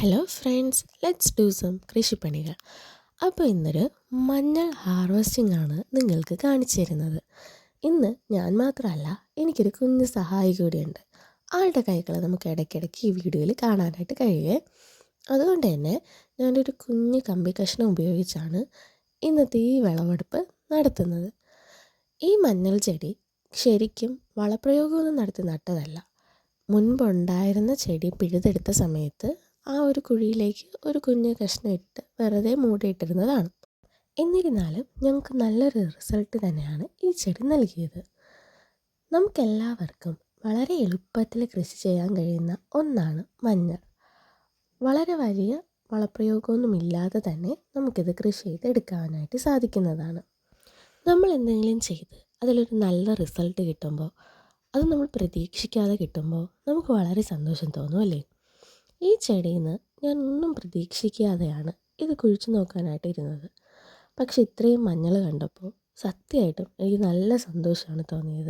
Hello friends, let's do some കൃഷിപ്പണികൾ. അപ്പോൾ ഇന്നൊരു മഞ്ഞൾ ഹാർവെസ്റ്റിംഗ് ആണ് നിങ്ങൾക്ക് കാണിച്ചു തരുന്നത്. ഇന്ന് ഞാൻ മാത്രമല്ല, എനിക്കൊരു കുഞ്ഞു സഹായി കൂടിയുണ്ട്. ആളുടെ കൈകൾ നമുക്ക് ഇടയ്ക്കിടയ്ക്ക് ഈ വീഡിയോയിൽ കാണാനായിട്ട് കഴിയേ. അതുകൊണ്ട് തന്നെ ഞാനൊരു കുഞ്ഞു കമ്പി കഷ്ണം ഉപയോഗിച്ചാണ് ഇന്നത്തെ ഈ വിളവെടുപ്പ് നടത്തുന്നത്. ഈ മഞ്ഞൾ ചെടി ശരിക്കും വളപ്രയോഗമൊന്നും നടത്തി നട്ടതല്ല. മുൻപുണ്ടായിരുന്ന ചെടി പിഴുതെടുത്ത സമയത്ത് ആ ഒരു കുഴിയിലേക്ക് ഒരു കുഞ്ഞ് കഷ്ണം ഇട്ട് വെറുതെ മൂടിയിട്ടിരുന്നതാണ്. എന്നിരുന്നാലും ഞങ്ങൾക്ക് നല്ലൊരു റിസൾട്ട് തന്നെയാണ് ഈ ചെടി നൽകിയത്. നമുക്കെല്ലാവർക്കും വളരെ എളുപ്പത്തിൽ കൃഷി ചെയ്യാൻ കഴിയുന്ന ഒന്നാണ് മഞ്ഞൾ. വളരെ വലിയ വളപ്രയോഗമൊന്നുമില്ലാതെ തന്നെ നമുക്കിത് കൃഷി ചെയ്തെടുക്കാനായിട്ട് സാധിക്കുന്നതാണ്. നമ്മൾ എന്തെങ്കിലും ചെയ്ത് അതിലൊരു നല്ല റിസൾട്ട് കിട്ടുമ്പോൾ, അത് നമ്മൾ പ്രതീക്ഷിക്കാതെ കിട്ടുമ്പോൾ നമുക്ക് വളരെ സന്തോഷം തോന്നും, അല്ലേ? ഈ ചെടിയിൽ നിന്ന് ഞാൻ ഒന്നും പ്രതീക്ഷിക്കാതെയാണ് ഇത് കുഴിച്ചു നോക്കാനായിട്ട് ഇരുന്നത്. പക്ഷെ ഇത്രയും മഞ്ഞൾ കണ്ടപ്പോൾ സത്യമായിട്ടും എനിക്ക് നല്ല സന്തോഷമാണ് തോന്നിയത്.